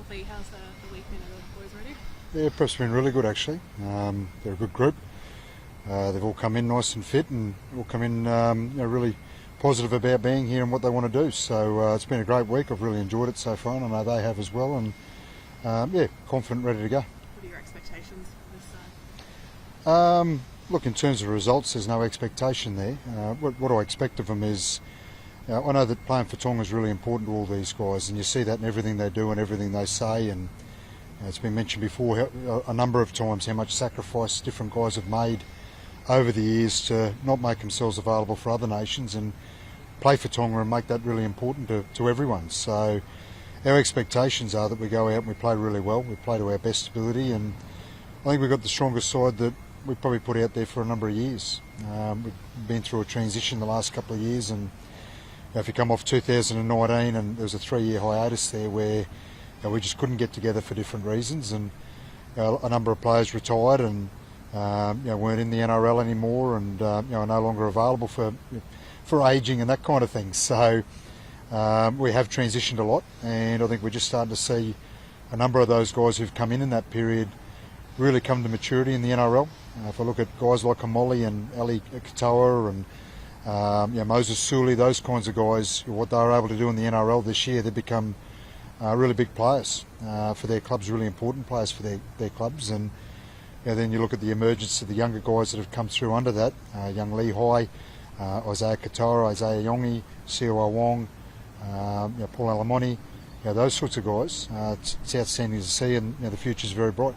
Wolfie, how's the week been? Are the boys ready? Yeah, prep's been really good actually. They're a good group. They've all come in nice and fit and all come in really positive about being here and what they want to do. So it's been a great week. I've really enjoyed it so far and I know they have as well. And confident, ready to go. What are your expectations this side? Look, in terms of results, there's no expectation there. What I expect of them is, I know that playing for Tonga is really important to all these guys, and you see that in everything they do and everything they say. And it's been mentioned before a number of times how much sacrifice different guys have made over the years to not make themselves available for other nations and play for Tonga and make that really important to everyone. So our expectations are that we go out and we play really well, we play to our best ability, and I think we've got the strongest side that we've probably put out there for a number of years. We've been through a transition the last couple of years, and if you come off 2019 and there was a 3-year hiatus there where we just couldn't get together for different reasons, and a number of players retired and weren't in the NRL anymore, and are no longer available for ageing and that kind of thing. So we have transitioned a lot, and I think we're just starting to see a number of those guys who've come in that period really come to maturity in the NRL. If I look at guys like Amoli and Ali Katoa and Moses Suli, those kinds of guys, what they were able to do in the NRL this year, they've become really big players for their clubs, really important players for their clubs. And then you look at the emergence of the younger guys that have come through under that, young Lehigh, Isaiah Katoa, Isaiah Yongi, Siwa Wong, Paul Alamoni, those sorts of guys. It's outstanding to see, and the future's very bright.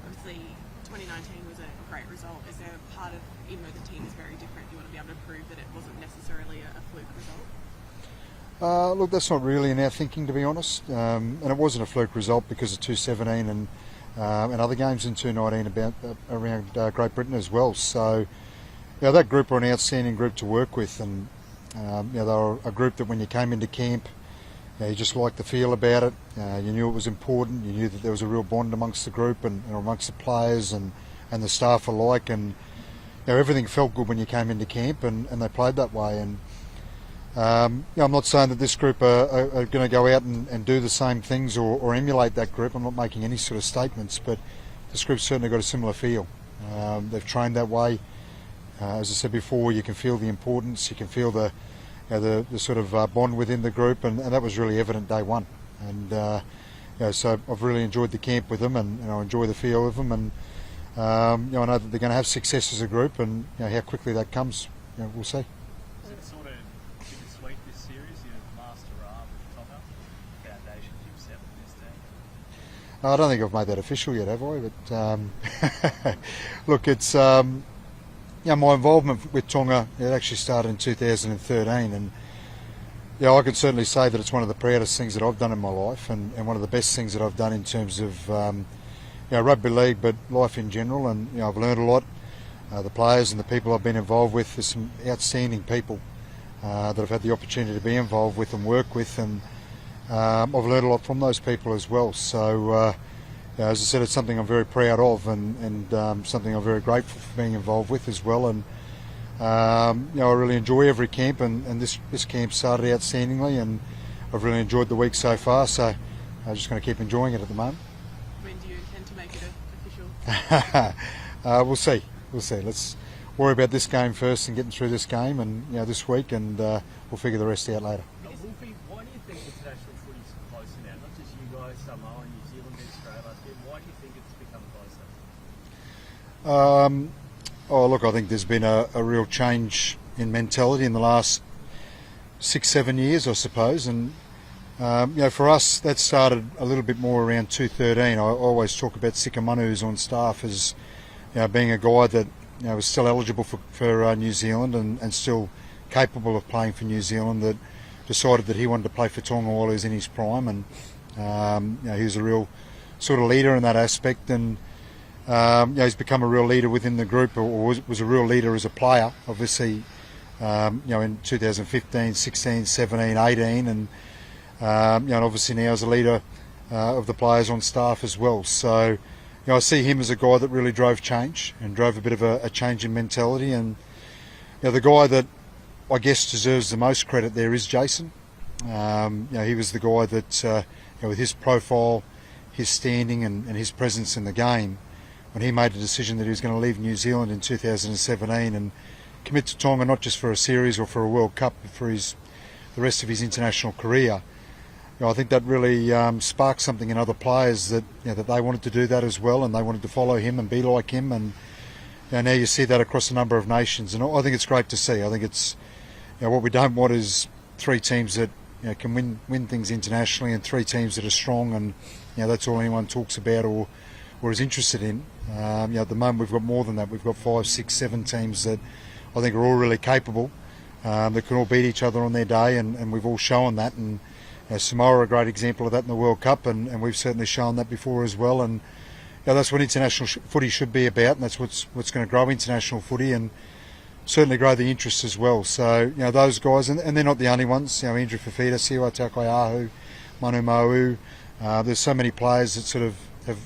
Obviously, 2019 was a great result. Is there a part of, even though the team is very different, you want to be able to prove that it wasn't necessarily a fluke result? Look, that's not really in our thinking, to be honest. And it wasn't a fluke result because of 217 and other games in 219 around Great Britain as well. So, that group were an outstanding group to work with, and they were a group that when you came into camp, you just liked the feel about it. You knew it was important. You knew that there was a real bond amongst the group and amongst the players and the staff alike, and everything felt good when you came into camp, and they played that way. And I'm not saying that this group are going to go out and do the same things or emulate that group. I'm not making any sort of statements, but this group's certainly got a similar feel. They've trained that way. As I said before, you can feel the importance, you can feel the sort of bond within the group, and that was really evident day one. And so I've really enjoyed the camp with them, and I enjoy the feel of them, and I know that they're going to have success as a group, and how quickly that comes, we'll see. Is it sort of bittersweet this series? Your master arm with Tonga, foundations you've set with this team? I don't think I've made that official yet, have I? But look, it's my involvement with Tonga, it actually started in 2013, and I can certainly say that it's one of the proudest things that I've done in my life, and one of the best things that I've done in terms of rugby league, but life in general. And I've learned a lot. The players and the people I've been involved with, there's some outstanding people that I've had the opportunity to be involved with and work with, and I've learned a lot from those people as well. So as I said, it's something I'm very proud of, and something I'm very grateful for being involved with as well. And I really enjoy every camp, and this camp started outstandingly, and I've really enjoyed the week so far. So I'm just going to keep enjoying it at the moment. When do you intend to make it official? We'll see. Let's worry about this game first and getting through this game, and this week, and we'll figure the rest out later. Wolfie, why do you think international footy's closer now? Not just you guys, Samoa, New Zealand, Australia. Why do you think it's become closer? Look, I think there's been a real change in mentality in the last 6-7 years, I suppose. And for us, that started a little bit more around 2013. I always talk about Sikamanu, who's on staff, as being a guy that was still eligible for New Zealand and still capable of playing for New Zealand, that decided that he wanted to play for Tonga while he was in his prime, and he was a real sort of leader in that aspect, and he's become a real leader within the group, or was a real leader as a player, obviously, in 2015, 16, 17, 18, and obviously now as a leader of the players on staff as well. So I see him as a guy that really drove change and drove a bit of a change in mentality. And the guy that I guess deserves the most credit there is Jason. He was the guy that with his profile, his standing and his presence in the game, when he made the decision that he was going to leave New Zealand in 2017 and commit to Tonga, not just for a series or for a World Cup, but for the rest of his international career. I think that really sparked something in other players that that they wanted to do that as well, and they wanted to follow him and be like him. And now you see that across a number of nations, and I think it's great to see. I think it's what we don't want is 3 teams that can win things internationally, and 3 teams that are strong, and that's all anyone talks about or is interested in. At the moment we've got more than that. We've got 5, 6, 7 teams that I think are all really capable, that can all beat each other on their day, and we've all shown that. And Samoa are a great example of that in the World Cup, and we've certainly shown that before as well. And that's what international footy should be about, and that's what's going to grow international footy and certainly grow the interest as well. So those guys, and they're not the only ones. Andrew Fafita, Siwa Takaiahu, Manu Ma'u. There's so many players that sort of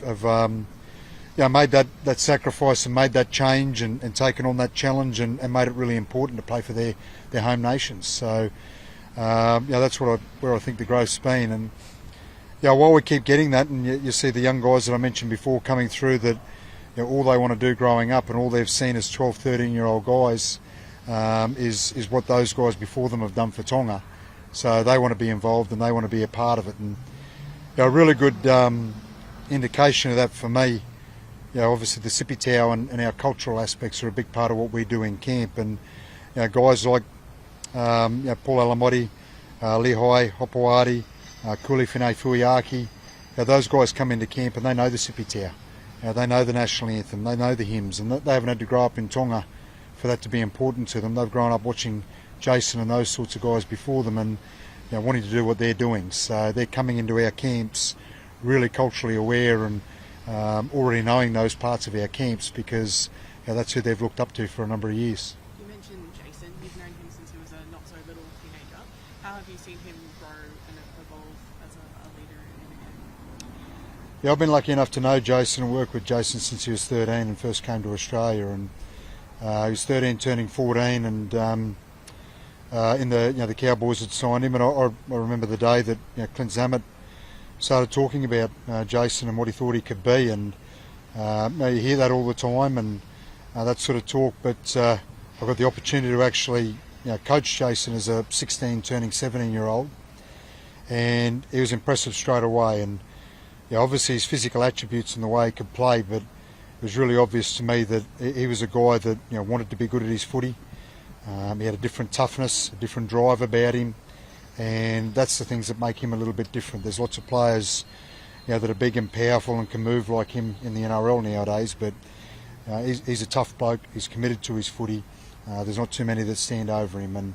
have made that sacrifice and made that change and taken on that challenge and made it really important to play for their home nations. So that's where I think the growth's been. And while we keep getting that, and you see the young guys that I mentioned before coming through that all they want to do growing up and all they've seen as 12, 13-year-old guys is what those guys before them have done for Tonga. So they want to be involved and they want to be a part of it. And a really good indication of that for me, obviously the Sipi Tau and our cultural aspects are a big part of what we do in camp. And guys like Paul Alamoti, Lehoi, Hopoati, Kuli Finei Fuiaki, those guys come into camp and they know the Sipi Tau. They know the national anthem, they know the hymns, and they haven't had to grow up in Tonga for that to be important to them. They've grown up watching Jason and those sorts of guys before them and wanting to do what they're doing. So they're coming into our camps really culturally aware and already knowing those parts of our camps because that's who they've looked up to for a number of years. You mentioned Jason. You've known him since he was a not-so-little teenager. How have you seen him grow and evolve as a leader in the game? I've been lucky enough to know Jason and work with Jason since he was 13 and first came to Australia. And he was 13, turning 14, and in the Cowboys had signed him. And I remember the day that Clint Zammit started talking about Jason and what he thought he could be. And you hear that all the time, and that sort of talk. But I got the opportunity to actually coach Jason as a 16, turning 17-year-old, and he was impressive straight away. And obviously his physical attributes and the way he could play, but it was really obvious to me that he was a guy that wanted to be good at his footy. He had a different toughness, a different drive about him, and that's the things that make him a little bit different. There's lots of players that are big and powerful and can move like him in the NRL nowadays, but he's a tough bloke. He's committed to his footy. There's not too many that stand over him, and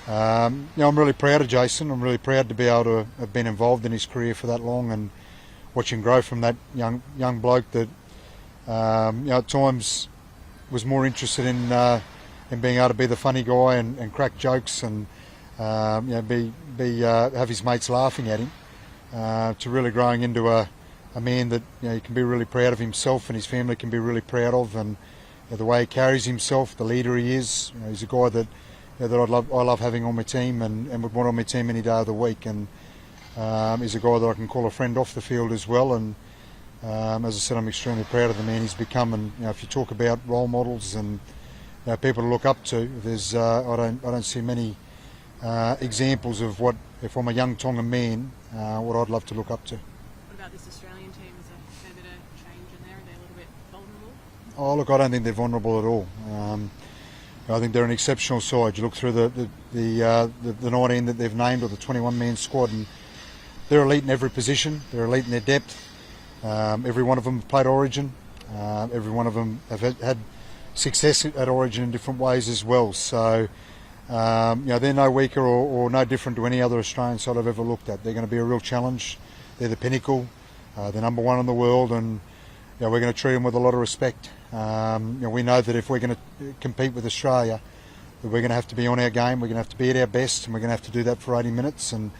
I'm really proud of Jason. I'm really proud to be able to have been involved in his career for that long and watch him grow from that young bloke that at times was more interested in being able to be the funny guy and crack jokes and have his mates laughing at him, to really growing into a man that he can be really proud of himself and his family can be really proud of, and the way he carries himself, the leader he is. He's a guy that I love having on my team and would want on my team any day of the week. And he's a guy that I can call a friend off the field as well. And as I said, I'm extremely proud of the man he's become. And if you talk about role models and people to look up to, there's I don't see many examples of what, if I'm a young Tongan man, what I'd love to look up to. What about this Australian team? Is there a fair bit of change in there? Are they a little bit vulnerable? Oh, look, I don't think they're vulnerable at all. I think they're an exceptional side. You look through the 19 that they've named, or the 21-man squad, and they're elite in every position. They're elite in their depth. Every one of them have played Origin. Every one of them have had success at Origin in different ways as well. So, they're no weaker or no different to any other Australian side I've ever looked at. They're going to be a real challenge. They're the pinnacle. They're number one in the world, and we're going to treat them with a lot of respect. We know that if we're going to compete with Australia, that we're going to have to be on our game, we're going to have to be at our best, and we're going to have to do that for 80 minutes, and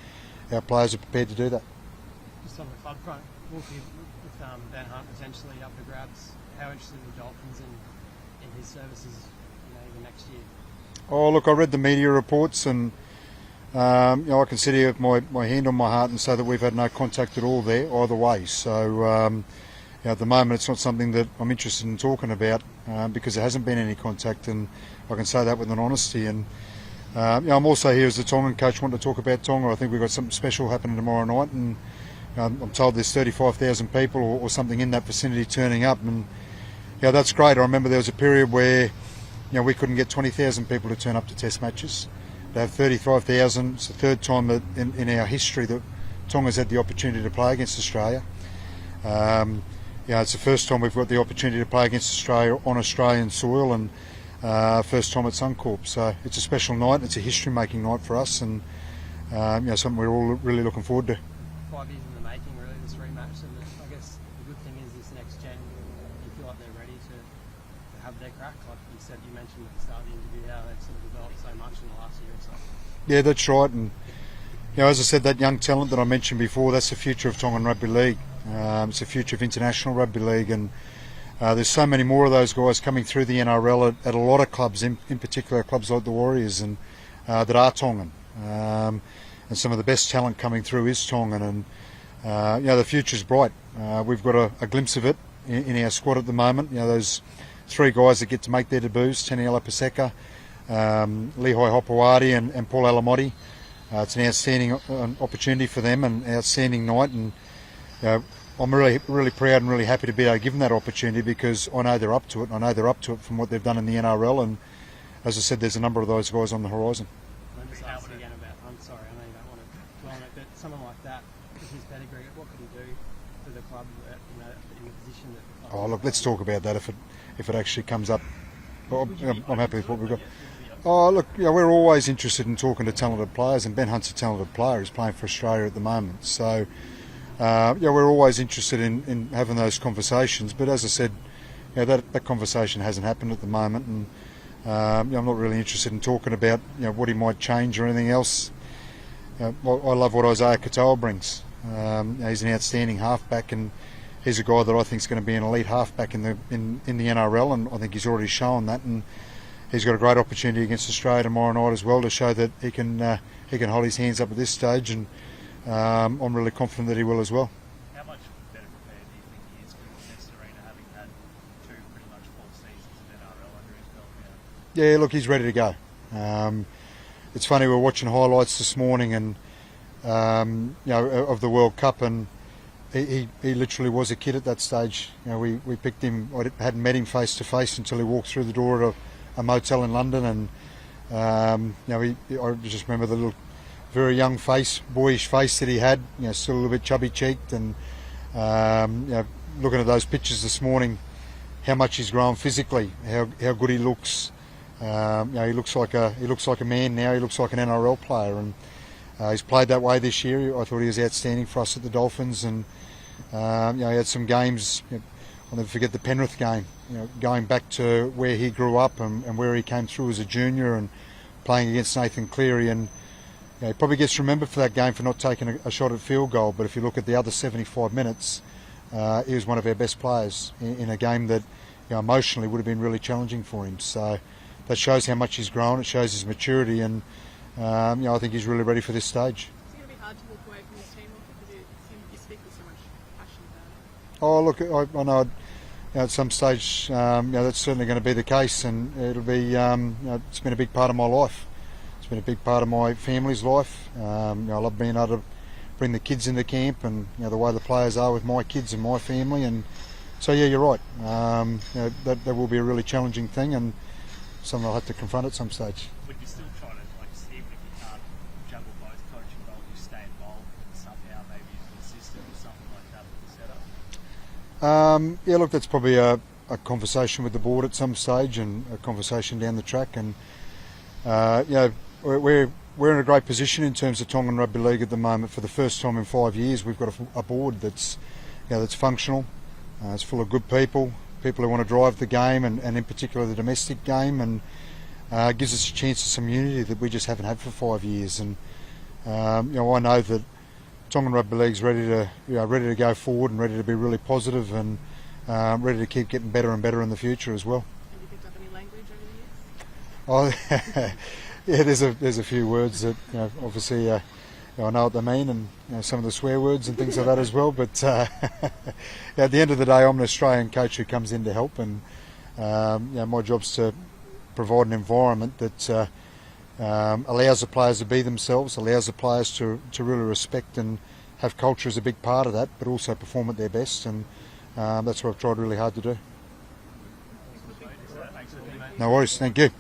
our players are prepared to do that. Just on the club front, Wolfie, with Ben Hunt potentially up for grabs, how interested are the Dolphins in his services even next year? Oh, look, I read the media reports, and I can sit here with my hand on my heart and say that we've had no contact at all there either way. So at the moment it's not something that I'm interested in talking about because there hasn't been any contact, and I can say that with an honesty. And I'm also here as the Tongan coach wanting to talk about Tonga. I think we've got something special happening tomorrow night, and I'm told there's 35,000 people or something in that vicinity turning up, and that's great. I remember there was a period where we couldn't get 20,000 people to turn up to test matches. To have 35,000, it's the third time that in our history that Tonga's had the opportunity to play against Australia. It's the first time we've got the opportunity to play against Australia on Australian soil, and first time at Suncorp. So it's a special night. It's a history-making night for us, and something we're all really looking forward to. 5 years in the making, really, this rematch, and I guess the good thing is this next gen, you feel like they're ready to have their crack. Like you mentioned at the start of the interview how they've sort of developed so much in the last year or so. Yeah, that's right. And as I said, that young talent that I mentioned before, that's the future of Tongan Rugby League. It's the future of international rugby league, and there's so many more of those guys coming through the NRL at a lot of clubs, in particular clubs like the Warriors, and that are Tongan. And some of the best talent coming through is Tongan, and the future's bright. We've got a glimpse of it in our squad at the moment. Those three guys that get to make their debuts: Taniela Paseka, Lehigh Hopewadi and Paul Alamotti. It's an outstanding opportunity for them, and an outstanding night, and I'm really proud and really happy to be able to give them that opportunity, because I know they're up to it. I know they're up to it from what they've done in the NRL, and as I said, there's a number of those guys on the horizon. I'm just asking again about, I'm sorry, I know you don't want to dwell on it, but someone like that, with his pedigree, what could he do for the club in the position that the club... Oh, look, let's talk about that if it actually comes up. I'm happy with what we've got. Oh, look, we're always interested in talking to talented players, and Ben Hunt's a talented player. He's playing for Australia at the moment. So, we're always interested in having those conversations. But as I said, that conversation hasn't happened at the moment, and I'm not really interested in talking about what he might change or anything else. I love what Isaiah Katoa brings. He's an outstanding halfback, and he's a guy that I think is going to be an elite halfback in the NRL, and I think he's already shown that. And he's got a great opportunity against Australia tomorrow night as well to show that he can hold his hands up at this stage, and I'm really confident that he will as well. How much better prepared do you think he is for the next arena, having had two pretty much full seasons of NRL under his belt now? Yeah, look, he's ready to go. It's funny, we were watching highlights this morning, and of the World Cup, and he literally was a kid at that stage. We picked him. I hadn't met him face to face until he walked through the door at a motel in London, and I just remember the little, very young face, boyish face that he had. Still a little bit chubby cheeked, and looking at those pictures this morning, how much he's grown physically, how good he looks. He looks like a man now. He looks like an NRL player, and he's played that way this year. I thought he was outstanding for us at the Dolphins, and he had some games. I'll never forget the Penrith game. Going back to where he grew up and where he came through as a junior, and playing against Nathan Cleary, and he probably gets remembered for that game for not taking a shot at field goal. But if you look at the other 75 minutes, he was one of our best players in a game that emotionally would have been really challenging for him. So that shows how much he's grown. It shows his maturity, and I think he's really ready for this stage. Is it going to be hard to walk away from this team, because you speak with so much passion about it? Oh, look, I know at some stage that's certainly going to be the case, and it'll be. It's been a big part of my life. It's been a big part of my family's life. I love being able to bring the kids into camp, and the way the players are with my kids and my family, and so you're right. That will be a really challenging thing, and something I'll have to confront at some stage. Would you still try to, even if you can't juggle both coaching roles, you stay involved somehow, maybe as an assistant or something like that with the setup? Look, that's probably a conversation with the board at some stage, and a conversation down the track, and we're in a great position in terms of Tongan Rugby League at the moment. For the first time in 5 years, we've got a board that's functional. It's full of good people who want to drive the game, and in particular the domestic game, and gives us a chance of some unity that we just haven't had for 5 years. And I know that Tongan Rugby League's ready to go forward, and ready to be really positive, and ready to keep getting better and better in the future as well. Have you picked up any language over the years? Yeah, there's a few words that obviously I know what they mean, and some of the swear words and things like that as well. But at the end of the day, I'm an Australian coach who comes in to help, and my job's to provide an environment that allows the players to be themselves, allows the players to really respect and have culture as a big part of that, but also perform at their best, and that's what I've tried really hard to do. No worries, thank you.